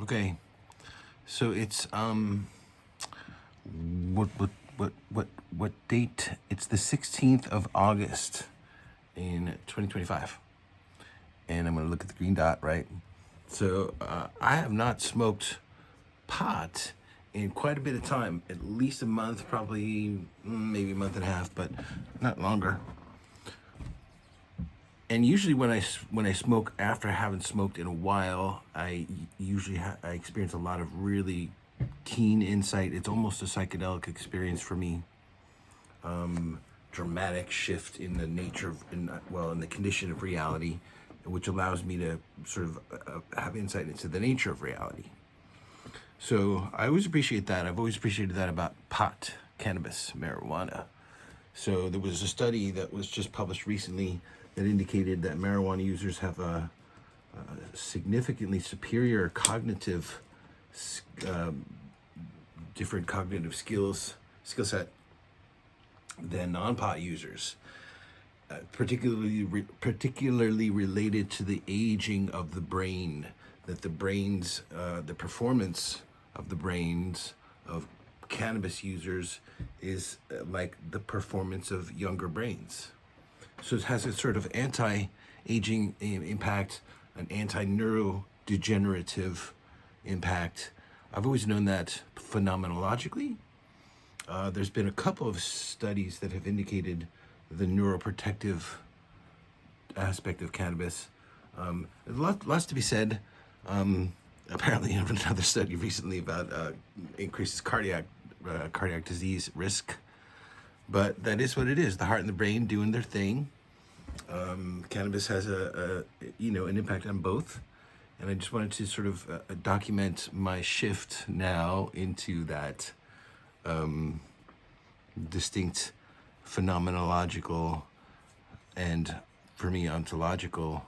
Okay, so it's what what what date? It's the 16th of August in 2025, and I'm gonna look at the green dot, right? So I have not smoked pot in quite a bit of time, at least a month, probably maybe a month and a half, but not longer. And usually when I smoke after I haven't smoked in a while, I usually I experience a lot of really keen insight. It's almost a psychedelic experience for me. Dramatic shift in the nature of, in the condition of reality, which allows me to sort of have insight into the nature of reality. So I always appreciate that. I've always appreciated that about pot, cannabis, marijuana. So there was a study that was just published recently that indicated that marijuana users have a significantly superior different cognitive skill set than non-pot users, particularly related to the aging of the brain. That the performance of the brains of cannabis users is like the performance of younger brains. So it has a sort of anti-aging impact, an anti-neurodegenerative impact. I've always known that phenomenologically. There's been a couple of studies that have indicated the neuroprotective aspect of cannabis. Lots to be said. Apparently, another study recently about increases cardiac disease risk. But that is what it is. The heart and the brain doing their thing. Cannabis has an impact on both. And I just wanted to sort of document my shift now into that distinct phenomenological and, for me, ontological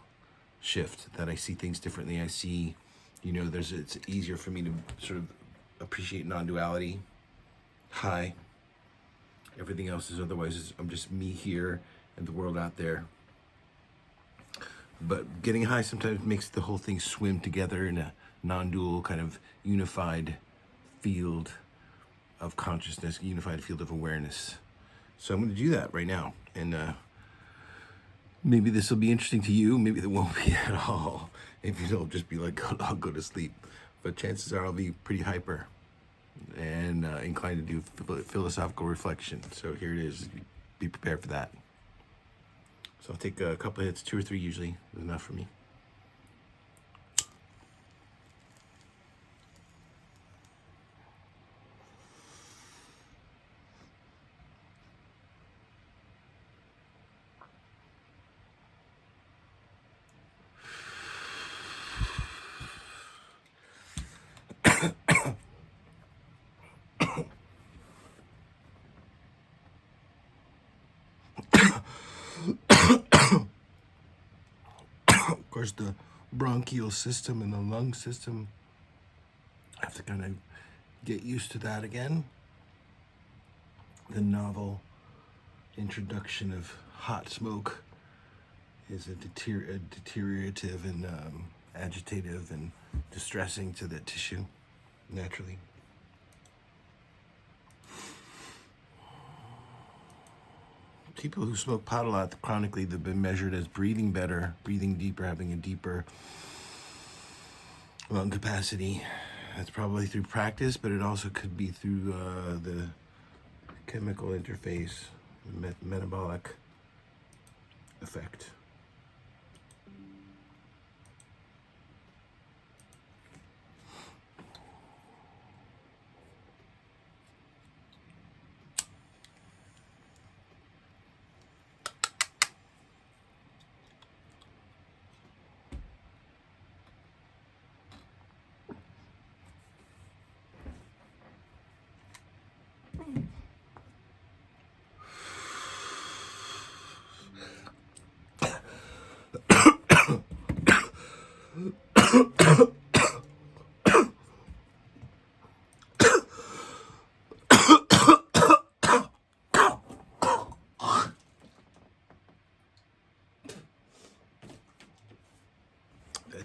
shift, that I see things differently. I see, it's easier for me to sort of appreciate non-duality. High. Everything else is otherwise. I'm just me here and the world out there. But getting high sometimes makes the whole thing swim together in a non-dual kind of unified field of consciousness, unified field of awareness. So I'm going to do that right now. And maybe this will be interesting to you. Maybe it won't be at all. If you don't, just be like, I'll go to sleep. But chances are I'll be pretty hyper and inclined to do philosophical reflection. So here it is. Be prepared for that. So I'll take a couple of hits, 2 or 3 usually is enough for me. Of course, the bronchial system and the lung system, I have to kind of get used to that again. The novel introduction of hot smoke is a deteriorative and agitative and distressing to the tissue, naturally. People who smoke pot a lot chronically, they've been measured as breathing better, breathing deeper, having a deeper lung capacity. That's probably through practice, but it also could be through the chemical interface, metabolic effect.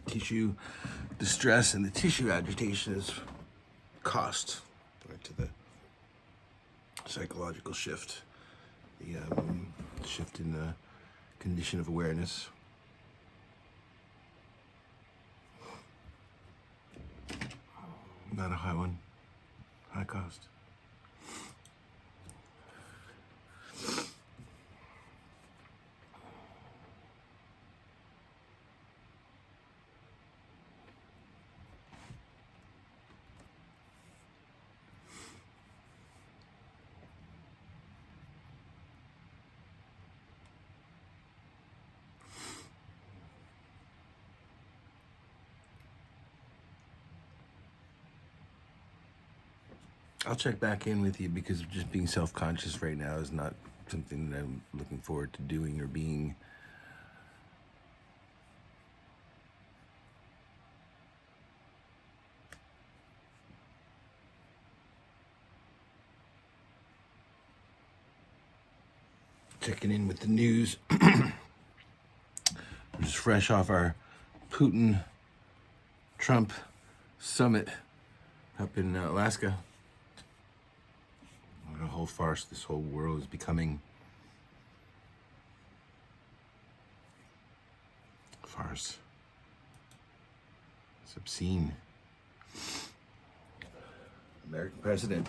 Tissue distress and the tissue agitation is cost, right, to the psychological shift, the shift in the condition of awareness. Not a high one, high cost. I'll check back in with you because just being self-conscious right now is not something that I'm looking forward to doing or being. Checking in with the news. We're just fresh off our Putin-Trump summit up in Alaska. What a whole farce this whole world is becoming. Farce. It's obscene. American president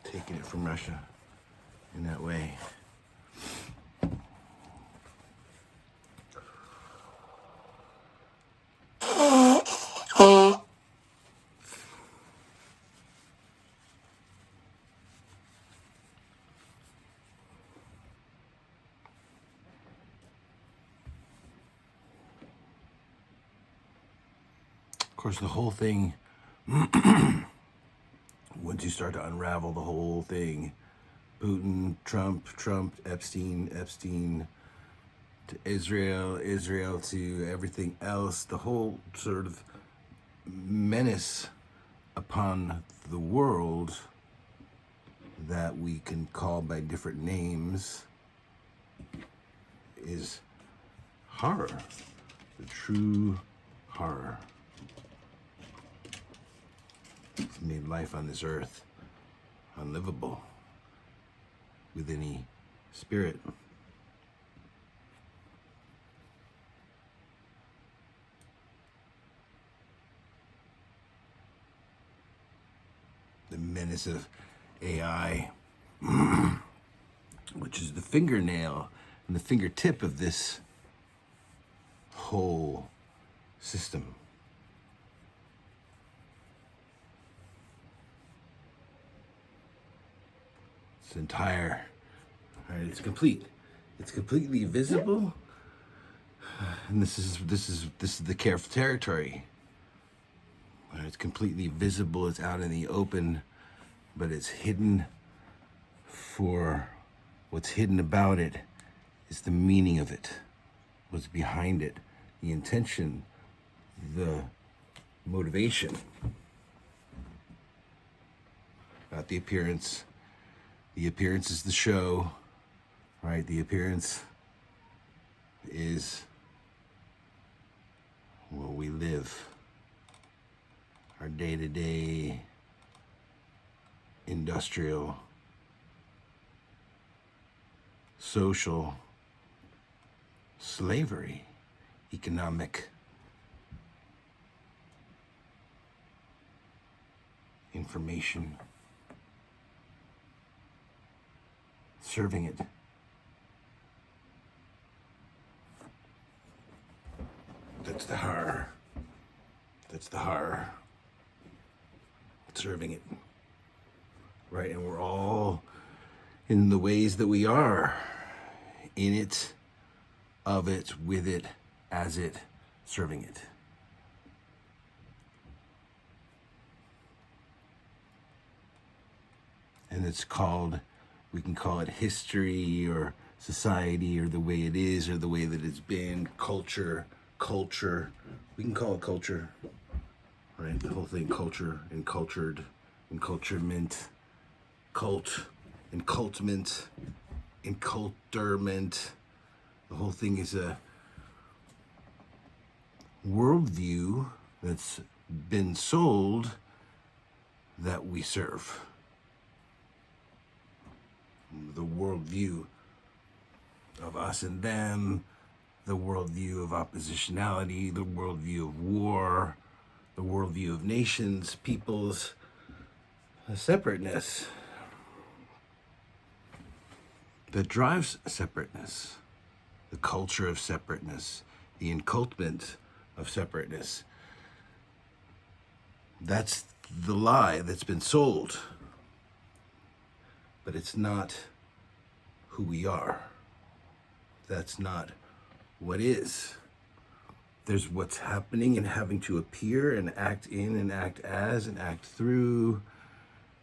taking it from Russia in that way. Of course, the whole thing, once you start to unravel the whole thing, Putin, Trump, Epstein, to Israel to everything else, the whole sort of menace upon the world that we can call by different names is horror, the true horror. It's made life on this earth unlivable with any spirit. The menace of AI, which is the fingernail and the fingertip of this whole system. It's entire, right? It's complete. It's completely visible, and this is the careful territory. Right? It's completely visible. It's out in the open, but it's hidden. For what's hidden about it is the meaning of it, what's behind it, the intention, the motivation, not the appearance. The appearance is the show, right? The appearance is where we live, our day-to-day industrial, social slavery, economic information. Serving it. That's the horror. That's the horror. Serving it. Right, and we're all in the ways that we are. In it, of it, with it, as it, serving it. And it's called, we can call it history or society or the way it is or the way that it's been, culture. We can call it culture, right? The whole thing, culture, encultured, enculturement, cult, encultment, enculturement. The whole thing is a worldview that's been sold that we serve. The worldview of us and them, the worldview of oppositionality, the worldview of war, the worldview of nations, peoples, separateness that drives separateness, the culture of separateness, the inculpment of separateness. That's the lie that's been sold. But it's not who we are. That's not what is. There's what's happening and having to appear and act in and act as and act through.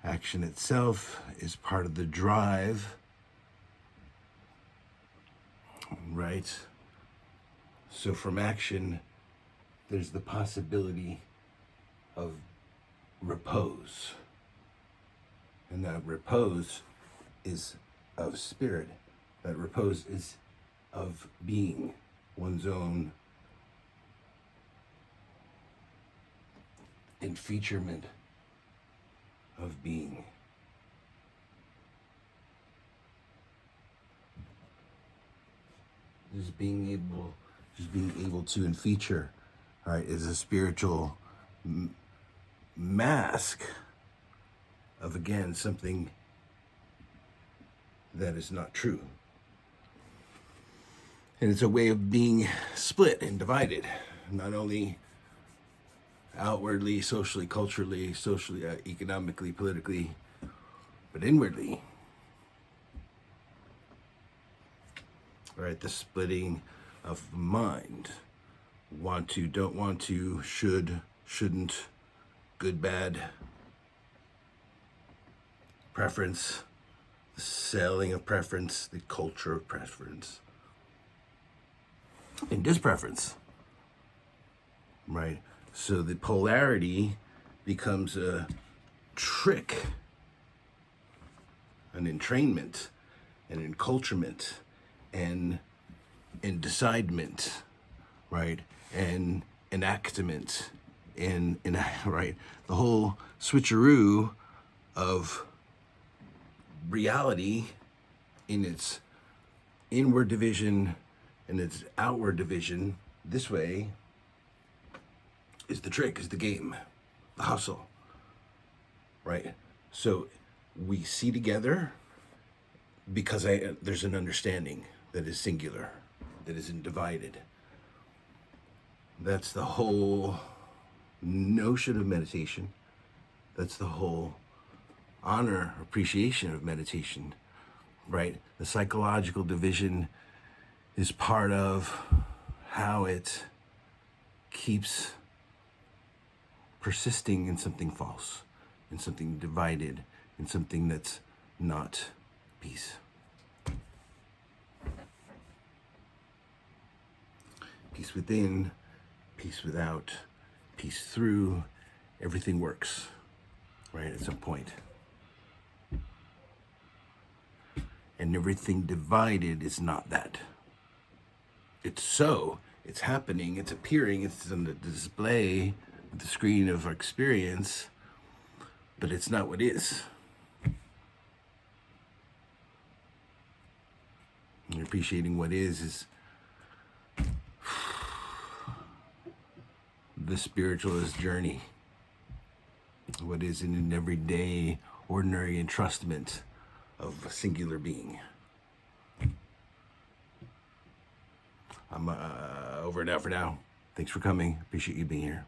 Action itself is part of the drive, right? So from action, there's the possibility of repose. And that repose is of spirit. That repose is of being, one's own enfeaturement of being. Just being able to enfeature, right, is a spiritual mask of, again, something that is not true. And it's a way of being split and divided, not only outwardly, socially, culturally, economically, politically, but inwardly. Right, the splitting of the mind. Want to, don't want to, should, shouldn't, good, bad, preference, the selling of preference, the culture of preference, and dispreference, right? So the polarity becomes a trick, an entrainment, an enculturement, and decidement, right? And enactment, and right? The whole switcheroo of reality in its inward division and its outward division this way is the trick, is the game, the hustle, right? So we see together because there's an understanding that is singular, that isn't divided. That's the whole notion of meditation. That's the whole honor, appreciation of meditation, right? The psychological division is part of how it keeps persisting in something false, in something divided, in something that's not peace. Peace within, peace without, peace through, everything works, right, at some point. And everything divided is not that. It's so, it's happening, it's appearing, it's on the display, the screen of our experience, but it's not what is. And appreciating what is the spiritualist journey. What is in an everyday, ordinary entrustment of a singular being. I'm over and out for now. Thanks for coming. Appreciate you being here.